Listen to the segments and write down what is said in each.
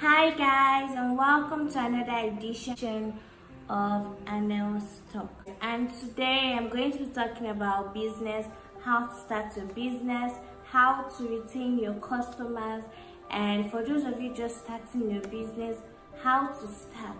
Hi guys, and welcome to another edition of Anel's Talk. And today I'm going to be talking about business, how to start a business, how to retain your customers, and for those of you just starting your business, how to start.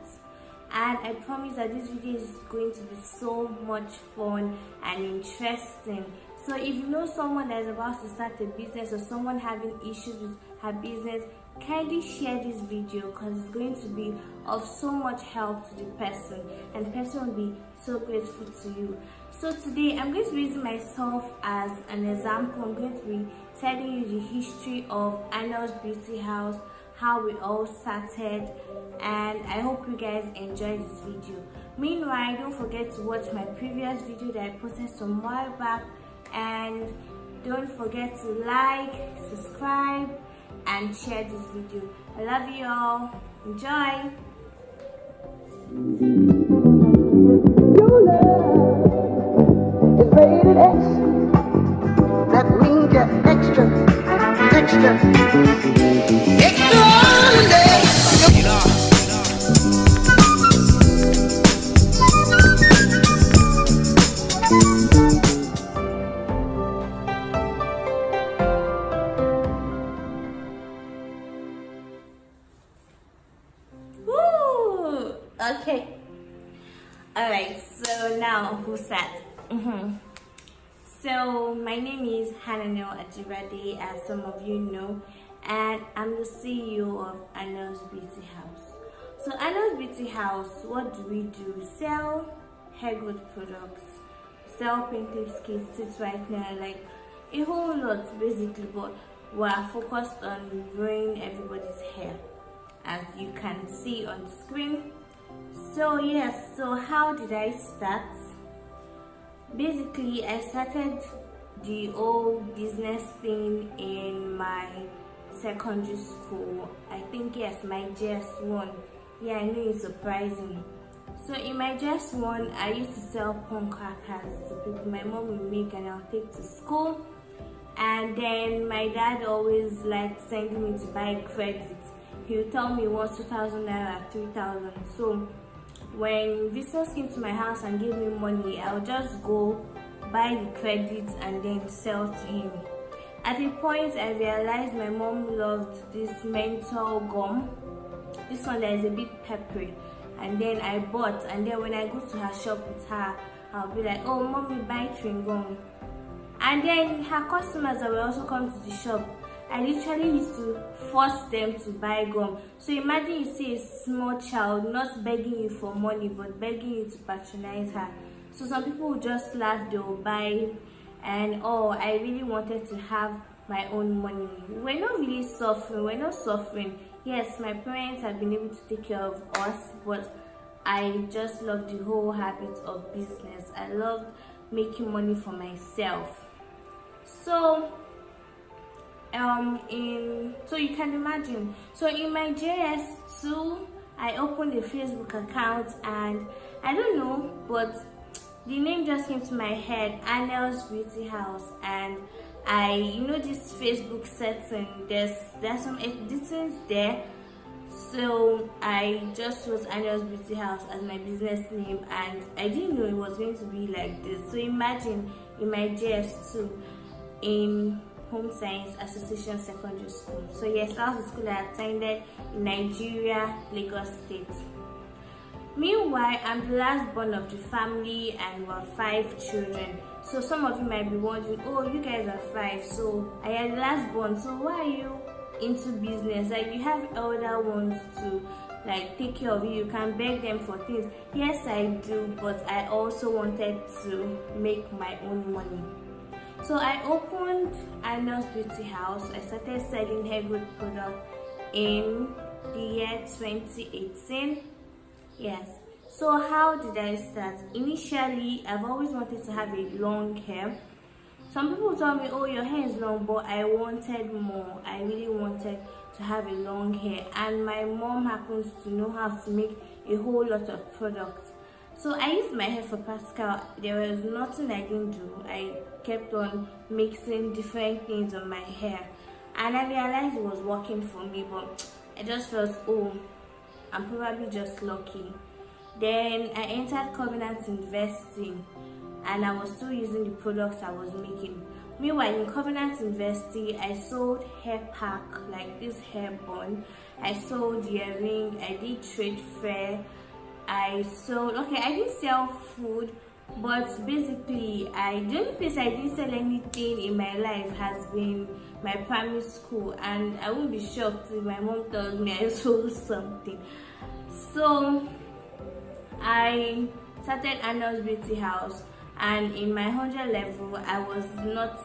And I promise that this video is going to be so much fun and interesting. So if you know someone that is about to start a business or someone having issues with her business, kindly share this video because it's going to be of so much help to the person and the person will be so grateful to you. So today I'm going to be using myself as an example. I'm going to be telling you the history of Anel's Beauty House, how we all started, and I hope you guys enjoy this video. Meanwhile, don't forget to watch my previous video that I posted some while back, and don't forget to like, subscribe, and share this video. I love you all. Enjoy. Your love is rated X. That means you're extra extraordinary. Okay, all right, so now who's that? So my name is Hananel Ajibade, as some of you know, and I'm the CEO of Anel's Beauty House. So Anel's Beauty House, what do we do? Sell hair growth products, sell pin clips, kits, teeth whitener, like a whole lot basically, but we're focused on growing everybody's hair, as you can see on the screen. So yes, so how did I start? Basically, I started the whole business thing in my secondary school. I think, yes, my JS1. Yeah, I know it's surprising. So in my JS1, I used to sell punk crackers to people. My mom would make and I'll take to school. And then my dad always liked sending me to buy credits. He would tell me once 2,000 naira, 3,000. So when visitors came to my house and gave me money, I would just go buy the credits and then sell to him. At a point, I realized my mom loved this menthol gum. This one that is a bit peppery. And then I bought, and then when I go to her shop with her, I'll be like, oh, mommy, buy chewing gum. And then her customers that will also come to the shop, I literally used to force them to buy gum. So imagine you see a small child not begging you for money but begging you to patronize her. So some people will just laugh, they will buy, and oh, I really wanted to have my own money. We're not really suffering, we're not suffering. Yes, my parents have been able to take care of us, but I just love the whole habit of business. I love making money for myself. So so you can imagine, so in my JS2 I opened a Facebook account, and I don't know, but the name just came to my head, Anel's Beauty House, and you know this Facebook setting, there's some editings there, so I just wrote Anel's Beauty House as my business name, and I didn't know it was going to be like this. So imagine in my JS2 in Home Science Association Secondary School. So yes, that was the school I attended in Nigeria, Lagos State. Meanwhile, I'm the last born of the family, and we're 5 children. So some of you might be wondering, oh, you guys are 5, so I am the last born, so why are you into business? Like, you have elder ones to like take care of you, you can beg them for things. Yes, I do, but I also wanted to make my own money. So I opened Anel's Beauty House. I started selling hair growth products in the year 2018. Yes. So how did I start? Initially, I've always wanted to have a long hair. Some people told me, oh, your hair is long, but I wanted more. I really wanted to have a long hair, and my mom happens to know how to make a whole lot of products. So I used my hair for practical. There was nothing I didn't do. I kept on mixing different things on my hair, and I realized it was working for me. But I just felt, oh, I'm probably just lucky. Then I entered Covenant University and I was still using the products I was making. Meanwhile, in Covenant University, I sold hair pack, like this hair bun. I sold earring, I did trade fair, I sold, okay, I didn't sell food, but basically, the only place I didn't sell anything in my life has been my primary school, and I won't be shocked if my mom tells me I sold something. So I started Arnold's Beauty House, and in my 100 level, I was not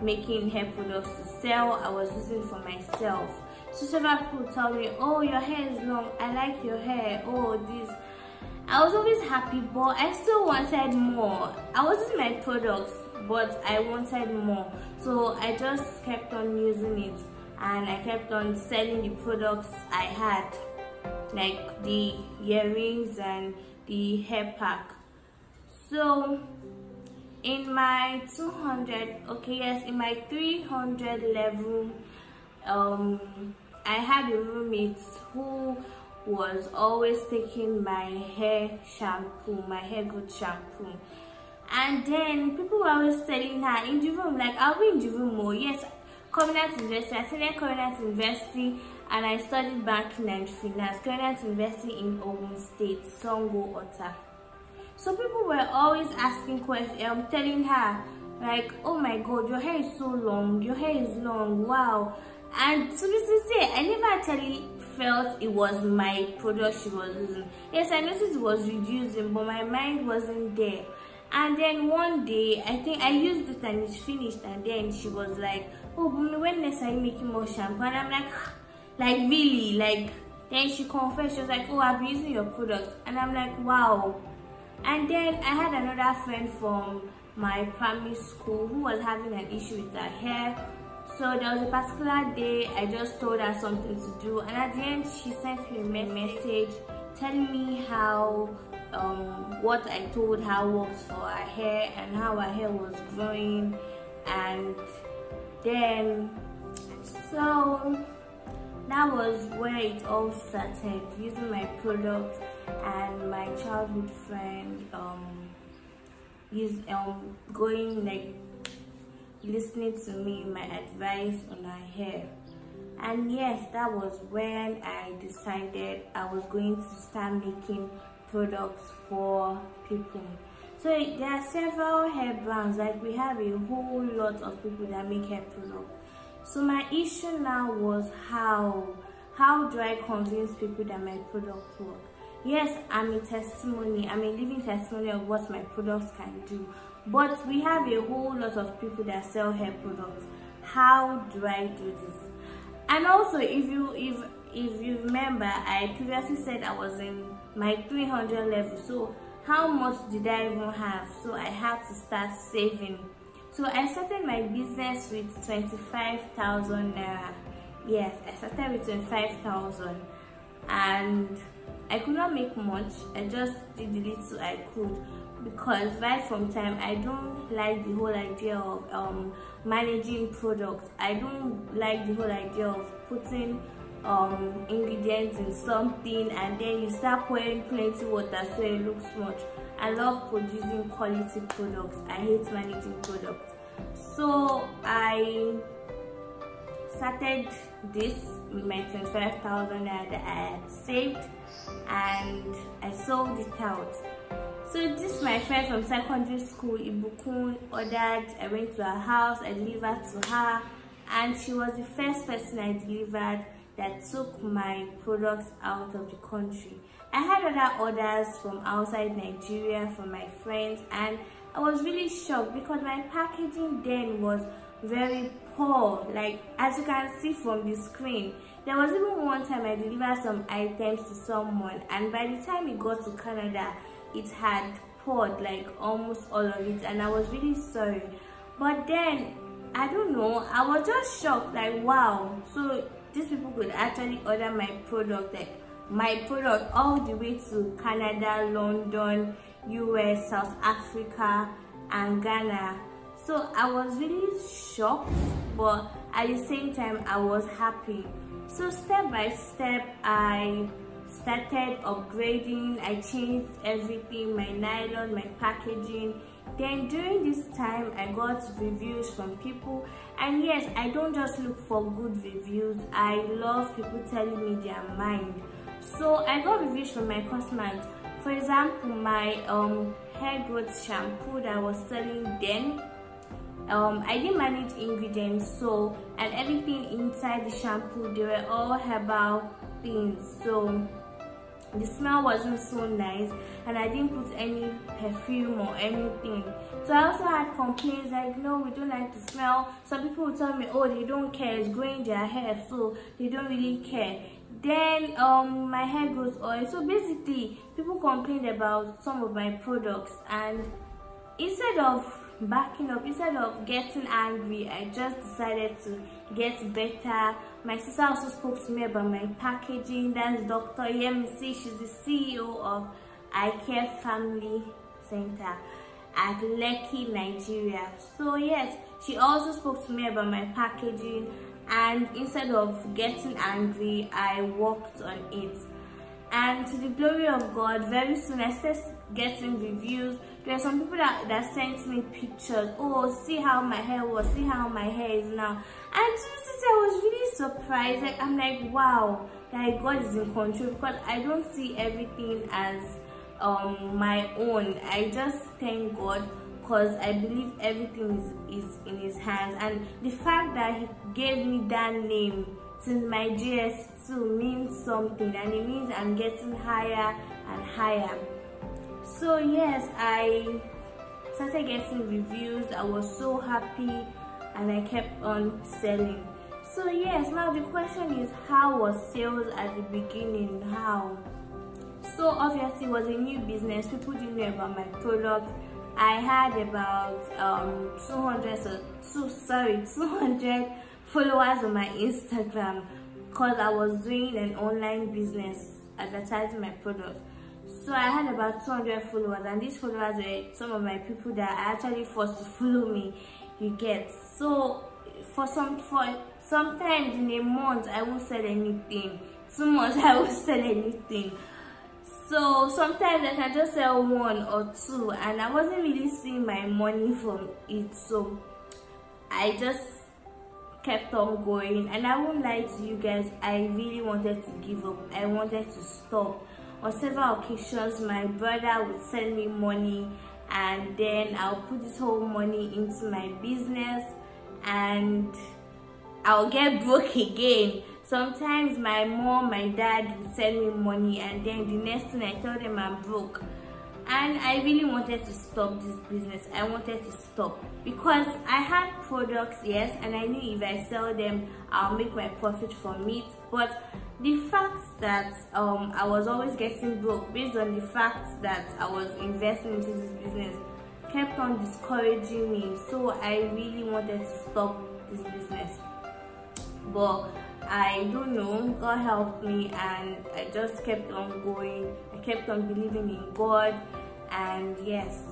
making hair products to sell, I was using for myself. So several people tell me, oh, your hair is long, I like your hair, oh, this. I was always happy, but I still wanted more. I was using my products, but I wanted more. So I just kept on using it, and I kept on selling the products I had, like the earrings and the hair pack. So in my 200, okay, yes, in my 300 level, I had a roommate who was always taking my hair shampoo, my hair good shampoo. And then people were always telling her in the room, like, I'll be in the room more. Yes, Covenant University, I attended Covenant University, and I studied banking and finance. Covenant University in Ogun State, Songo, Ota. So people were always asking questions, telling her, like, oh my God, your hair is so long, your hair is long, wow. And to be sincere, I never actually felt it was my product she was using. Yes, I noticed it was reducing, but my mind wasn't there. And then one day, I think I used it and it's finished, and then she was like, oh, Bumi, when next are you making more shampoo? And I'm like really, like, then she confessed, she was like, oh, I've been using your products. And I'm like, wow. And then I had another friend from my primary school who was having an issue with her hair. So there was a particular day I just told her something to do, and at the end she sent me a message telling me how what I told her works for her hair and how her hair was growing. And then so that was where it all started, using my product, and my childhood friend going, like, listening to me, my advice on her hair. And yes, that was when I decided I was going to start making products for people. So there are several hair brands, like we have a whole lot of people that make hair products. So my issue now was how do I convince people that my products work? Yes, I'm a testimony, I'm a living testimony of what my products can do. But we have a whole lot of people that sell hair products. How do I do this? And also, if you remember, I previously said I was in my 300 level. So how much did I even have? So I had to start saving. So I started my business with 25,000 naira. Yes, I started with 25,000, and I could not make much. I just did the little I could, because right from time I don't like the whole idea of managing products. I don't like the whole idea of putting ingredients in something and then you start pouring plenty water so it looks much. I love producing quality products. I hate managing products. So I started this with my 25,000 that I had saved, and I sold it out. So this my friend from secondary school, Ibukun, ordered. I went to her house, I delivered to her, and she was the first person I delivered that took my products out of the country. I had other orders from outside Nigeria, from my friends, and I was really shocked because my packaging then was very poor. Like, as you can see from the screen, there was even one time I delivered some items to someone, and by the time it got to Canada, it had poured, like, almost all of it, and I was really sorry. But then, I don't know, I was just shocked, like, wow, so these people could actually order my product, like my product, all the way to Canada, London, US, South Africa, and Ghana. So I was really shocked, but at the same time I was happy. So step by step, I started upgrading. I changed everything, my nylon, my packaging. Then during this time, I got reviews from people, and yes, I don't just look for good reviews. I love people telling me their mind. So I got reviews from my customers. For example, my hair growth shampoo that I was selling then, I didn't manage ingredients, so, and everything inside the shampoo, they were all herbal things, so the smell wasn't so nice, and I didn't put any perfume or anything. So I also had complaints like, no, we don't like the smell. Some people would tell me, oh, they don't care, it's growing their hair, so they don't really care. Then my hair growth oil. So basically, people complained about some of my products, and instead of backing up, instead of getting angry, I just decided to get better. My sister also spoke to me about my packaging. That's Dr. Yemisi. She's the CEO of iCare Family Center at Lekki, Nigeria. So yes, she also spoke to me about my packaging, and instead of getting angry, I worked on it. And to the glory of God, very soon I started getting reviews. There are some people that sent me pictures. Oh, see how my hair was, see how my hair is now. And since I was really surprised, like, I'm like, wow, that God is in control, because I don't see everything as my own. I just thank God, because I believe everything is in His hands. And the fact that He gave me that name since my JS2 means something, and it means I'm getting higher and higher. So yes, I started getting reviews. I was so happy, and I kept on selling. So yes, now the question is, how was sales at the beginning? How? So obviously it was a new business. People didn't know about my product. I had about 200 followers on my Instagram, because I was doing an online business advertising my product. So I had about 200 followers, and these followers were some of my people that I actually forced to follow me, you get. So for sometimes in a month I won't sell anything, 2 months I won't sell anything. So sometimes I can just sell 1 or 2, and I wasn't really seeing my money from it. So I just kept on going, and I won't lie to you guys, I really wanted to give up. I wanted to stop. On several occasions, my brother would send me money, and then I'll put this whole money into my business, and I'll get broke again. Sometimes my mom, my dad would send me money, and then the next thing I tell them I'm broke. And I really wanted to stop this business. I wanted to stop, because I had products, yes, and I knew if I sell them, I'll make my profit from it. But the fact that I was always getting broke, based on the fact that I was investing into this business, kept on discouraging me. So I really wanted to stop this business. But I don't know, God helped me, and I just kept on going. I kept on believing in God, and yes.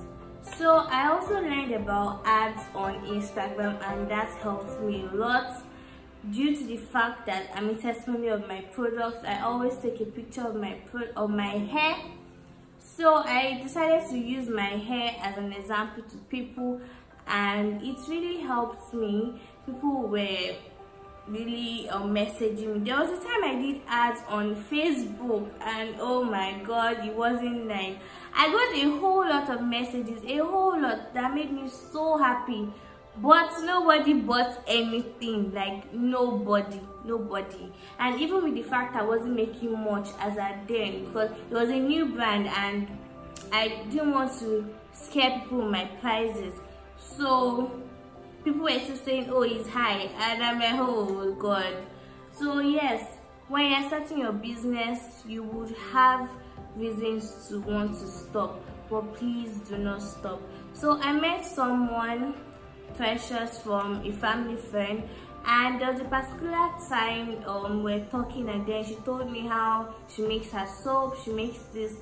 So I also learned about ads on Instagram, and that helped me a lot. Due to the fact that I'm a testimony of my products, I always take a picture of my hair. So I decided to use my hair as an example to people, and it really helped me. People were really messaging me. There was a time I did ads on Facebook, and oh my God, it wasn't nice. I got a whole lot of messages, a whole lot, that made me so happy, but nobody bought anything. Like nobody. And even with the fact I wasn't making much as at then, because it was a new brand and I didn't want to scare people with my prices, so people were still saying, oh, it's high, and I'm like, oh God. So yes, when you're starting your business, you would have reasons to want to stop, but please do not stop. So I met someone precious from a family friend, and there was a particular time we're talking, and then she told me how she makes her soap, she makes this,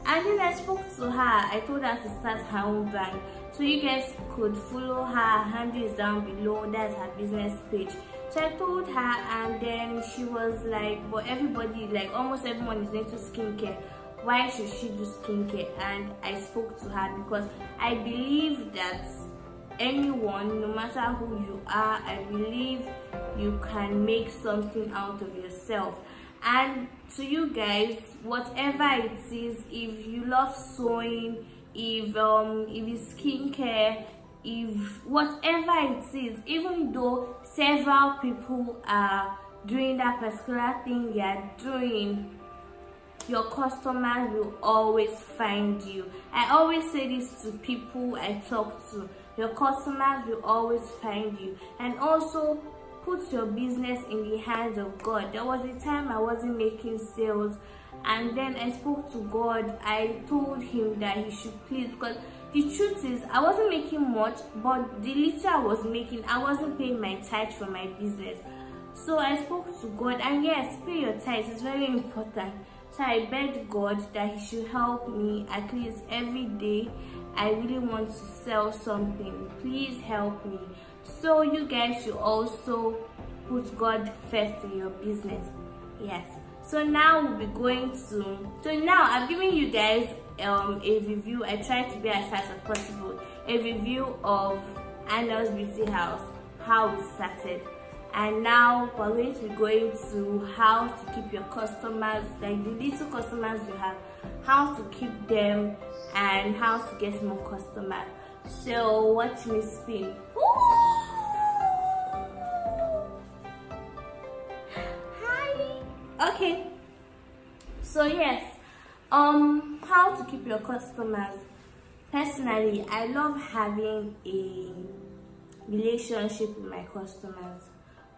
and then I spoke to her. I told her to start her own brand. So you guys could follow her handle is down below. That's her business page. So I told her, and then she was like, but everybody, like almost everyone is into skincare, why should she do skincare? And I spoke to her because I believe that anyone, no matter who you are, I believe you can make something out of yourself. And to you guys, whatever it is, if you love sewing, if it's skincare, if whatever it is, even though several people are doing that particular thing they are doing, your customers will always find you. I always say this to people I talk to. Your customers will always find you. And also, put your business in the hands of God. There was a time I wasn't making sales, and then I spoke to God. I told him that he should please, because the truth is I wasn't making much, but the little I was making, I wasn't paying my tithe for my business. So I spoke to God, and yes, pay your tithe is very important. So I begged God that he should help me at least every day. I really want to sell something. Please help me. So you guys should also put God first in your business. Yes. So now we'll be going to, so now I've given you guys a review. I try to be as fast as possible. A review of Arnold's Beauty House, how it started. And now we're going to be going to how to keep your customers, like the little customers you have, how to keep them and how to get more customers. So watch me spin. Hi. Okay. So yes, how to keep your customers. Personally, I love having a relationship with my customers.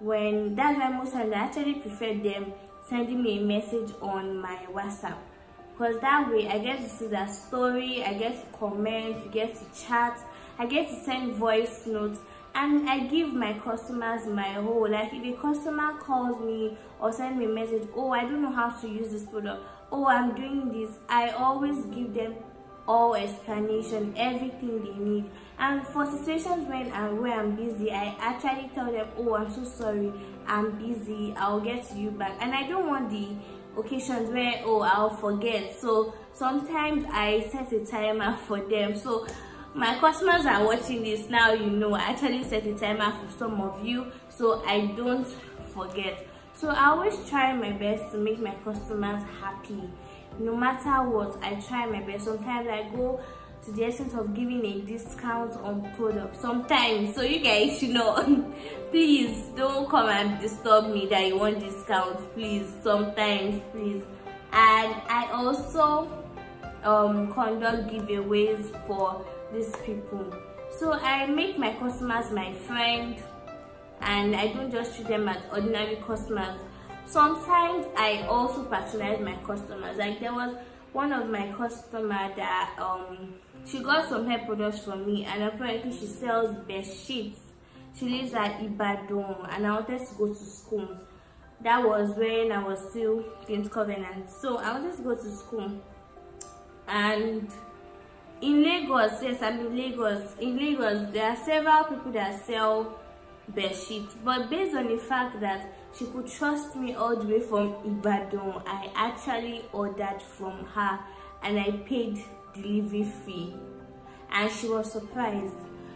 That's why most times I actually prefer them sending me a message on my WhatsApp, because that way I get to see their story, I get to comment, we get to chat, I get to send voice notes, and I give my customers my whole. Like if a customer calls me or send me a message, oh, I don't know how to use this product, oh, I'm doing this, I always give them all explanation, everything they need. And for situations where I'm busy, I actually tell them, oh, I'm so sorry, I'm busy, I'll get to you back. And I don't want the occasions where, oh, I'll forget. So sometimes I set a timer for them. So my customers are watching this now, you know, I actually set a timer for some of you so I don't forget. So I always try my best to make my customers happy. No matter what, I try my best. Sometimes I go to the essence of giving a discount on products. Sometimes, so you guys should know, please don't come and disturb me that you want discounts, please. Sometimes, please. And I also conduct giveaways for these people. So I make my customers my friend, and I don't just treat them as ordinary customers. Sometimes I also patronize my customers. Like there was one of my customers that she got some hair products from me, and apparently she sells bed sheets. She lives at Ibadan, and I wanted to go to school. That was when I was still in Covenant. So I wanted to go to school, and in Lagos, yes, I'm in Lagos. In Lagos, there are several people that sell bed sheets, but based on the fact that she could trust me all the way from Ibadan, I actually ordered from her and I paid delivery fee, and she was surprised.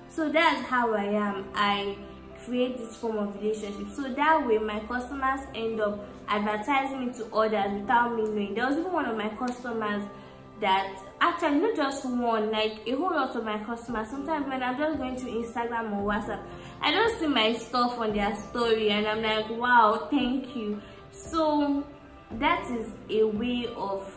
So that's how I am. I create this form of relationship, so that way my customers end up advertising me to others without me knowing. There was even one of my customers that actually, not just one, like a whole lot of my customers, sometimes when I'm just going to Instagram or WhatsApp, I don't see my stuff on their story and I'm like, wow, thank you. So that is a way of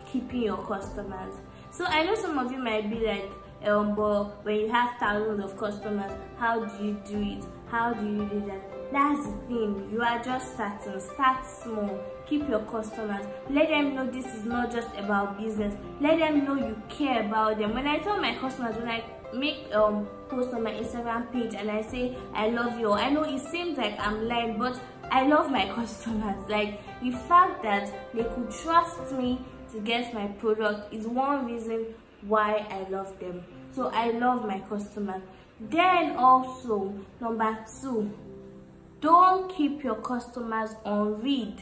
keeping your customers. So I know some of you might be like, but when you have thousands of customers, how do you do it? How do you do that? That's the thing. You are just starting. Start small. Keep your customers. Let them know this is not just about business. Let them know you care about them. When I tell my customers, when I make post on my Instagram page and I say I love you, I know it seems like I'm lying, but I love my customers. Like the fact that they could trust me to get my product is one reason why I love them. So I love my customers. Then also number 2, don't keep your customers on read.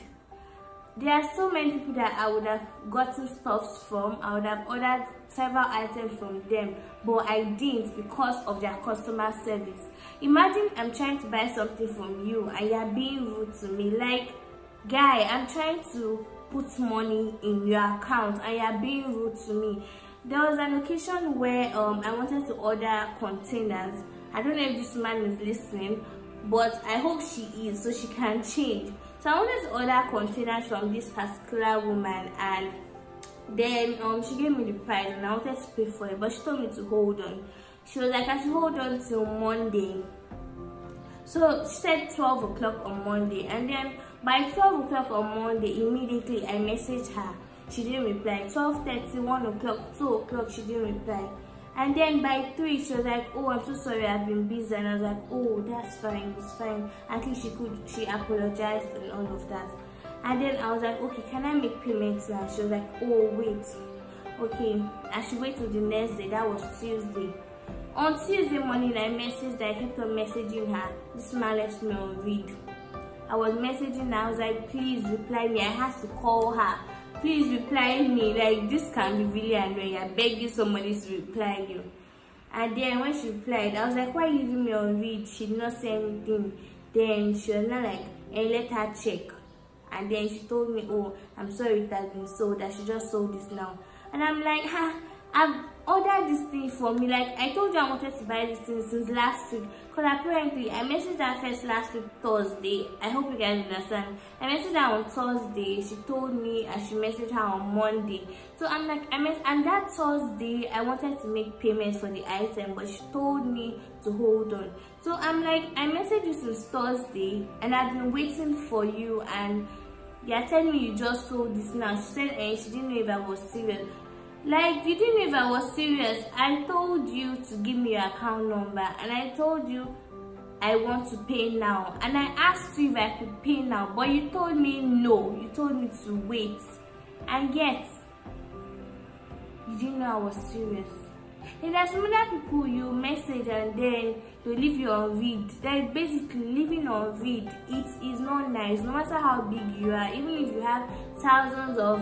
There are so many people that I would have gotten stuff from. I would have ordered several items from them, but I didn't because of their customer service. Imagine I'm trying to buy something from you and you're being rude to me. Like, guy, I'm trying to put money in your account and you're being rude to me. There was an occasion where I wanted to order containers. I don't know if this man is listening, but I hope she is, so she can change. So I wanted to order containers from this particular woman, and then she gave me the price and I wanted to pay for it, but she told me to hold on. She was like, I should hold on till Monday. So she said 12 o'clock on Monday, and then by 12 o'clock on Monday, immediately I messaged her. She didn't reply. 12:30, 1 o'clock, 2 o'clock, she didn't reply. And then by 3, she was like, oh, I'm so sorry, I've been busy. And I was like, oh, that's fine, it's fine. At least she apologized and all of that. And then I was like, okay, can I make payments now? She was like, oh, wait. Okay, I should wait till the next day. That was Tuesday. On Tuesday morning, I messaged her. I kept on messaging her. This man left me on read. I was messaging her. I was like, please reply me. I had to call her. Please reply me. Like, this can be really annoying. I beg you, somebody to reply you. And then when she replied, I was like, why are you leaving me on read? She did not say anything. Then she was not like, hey, let her check. And then she told me, oh, I'm sorry it has been sold. I should just sold this now. And I'm like, I've ordered this thing for me. Like, I told you I wanted to buy this thing since last week. Because apparently, I messaged her first last week, Thursday. I hope you guys understand. I messaged her on Thursday. She told me I should message her on Monday. So I'm like, and that Thursday, I wanted to make payment for the item, but she told me to hold on. So I'm like, I messaged you since Thursday, and I've been waiting for you, and you're telling me you just sold this now. She said, and she didn't know if I was serious. Like, you didn't know if I was serious. I told you to give me your account number, and I told you I want to pay now, and I asked you if I could pay now, but you told me no. You told me to wait, and yet you didn't know I was serious. And there's some other people you message and then they leave you on read. Like, basically living on read, it is not nice. No matter how big you are, even if you have thousands of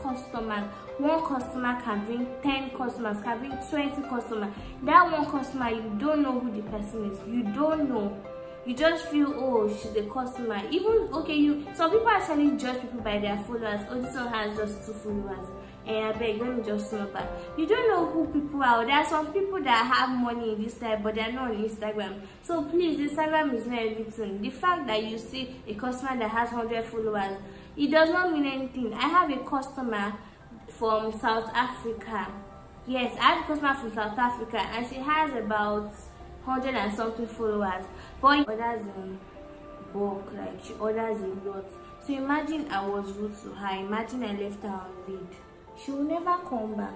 customers, one customer can bring 10 customers, can bring 20 customers. That one customer, you don't know who the person is. You don't know. You just feel, oh, she's a customer. Even, okay, some people actually judge people by their followers. Oh, this one has just 2 followers. And I beg, let me just know that. You don't know who people are. There are some people that have money in this type, but they're not on Instagram. So please, Instagram is not everything. The fact that you see a customer that has 100 followers, it does not mean anything. I have a customer from South Africa. Yes, I have a customer from South Africa, and she has about 100 and something followers. But she orders in bulk, like she orders a lot. So imagine I was rude to her. Imagine I left her on read. She will never come back.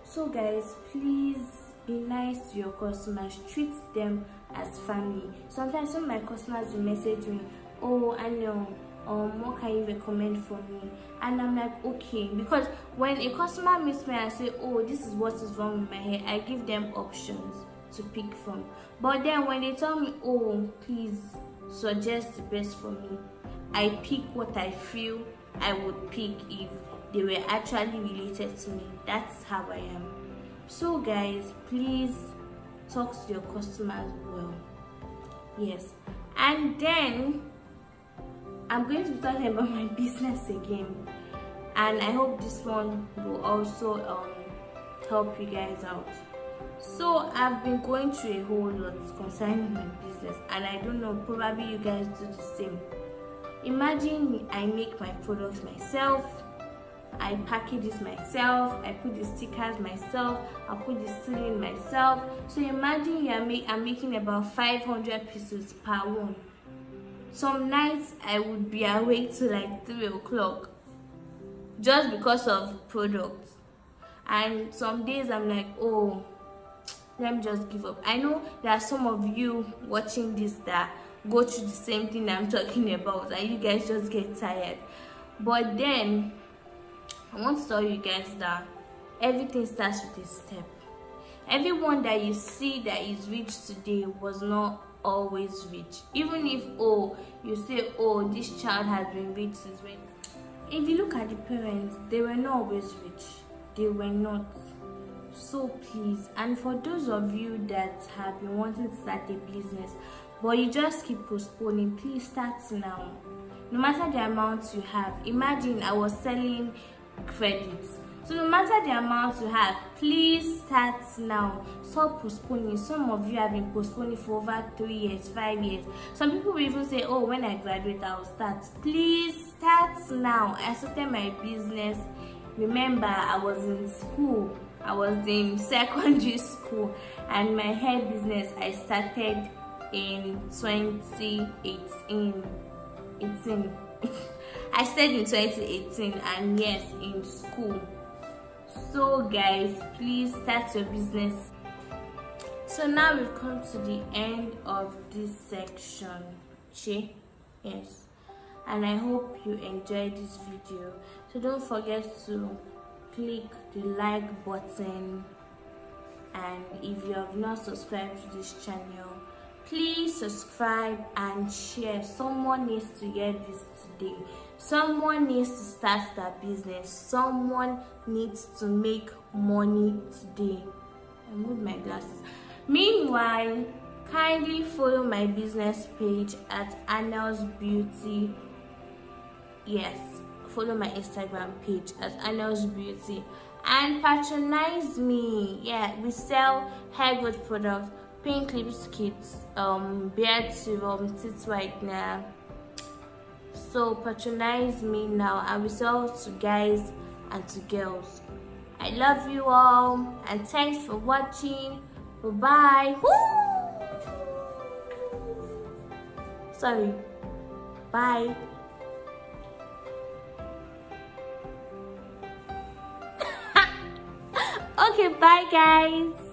So guys, please be nice to your customers. Treat them as family. Sometimes some of my customers will message me, oh, I know, what can you recommend for me? And I'm like, okay, because when a customer meets me and say, oh, this is what is wrong with my hair, I give them options to pick from. But then when they tell me, oh, please suggest the best for me, I pick what I feel I would pick if they were actually related to me. That's how I am. So guys, please talk to your customers well. Yes. And then I'm going to be talking about my business again, and I hope this one will also help you guys out. So I've been going through a whole lot concerning my business, and I don't know, probably you guys do the same. Imagine I make my products myself, I package this myself, I put the stickers myself, I put the sealing myself. So imagine I'm making about 500 pieces per one. Some nights I would be awake till like 3 o'clock just because of products. And some days I'm like, oh, let me just give up. I know there are some of you watching this that go through the same thing I'm talking about, and you guys just get tired. But then I want to tell you guys that everything starts with a step. Everyone that you see that is rich today was not always rich. Even if, oh, you say, oh, this child has been rich since when. If you look at the parents, they were not always rich. They were not. So please, and for those of you that have been wanting to start a business but you just keep postponing, please start now. No matter the amount you have. Imagine I was selling credits. So no matter the amount you have, please start now. Stop postponing. Some of you have been postponing for over 3 years, 5 years. Some people will even say, oh, when I graduate, I'll start. Please start now. I started my business. Remember, I was in school. I was in secondary school, and my hair business I started in 2018. I started in 2018, and yes, in school. So guys, please start your business. So now we've come to the end of this section. Yes, and I hope you enjoyed this video. So don't forget to click the like button, and if you have not subscribed to this channel, please subscribe and share. Someone needs to hear this today. Someone needs to start their business. Someone needs to make money today. I moved my glasses. Meanwhile, kindly follow my business page at Annel's Beauty. Yes, follow my Instagram page at Annel's Beauty and patronize me. Yeah, we sell hair growth products, pink lipsticks, beard serum, teeth whitener. So patronize me now, and we sell to guys and to girls. I love you all, and thanks for watching. Bye bye. Sorry. Bye. Okay, bye guys.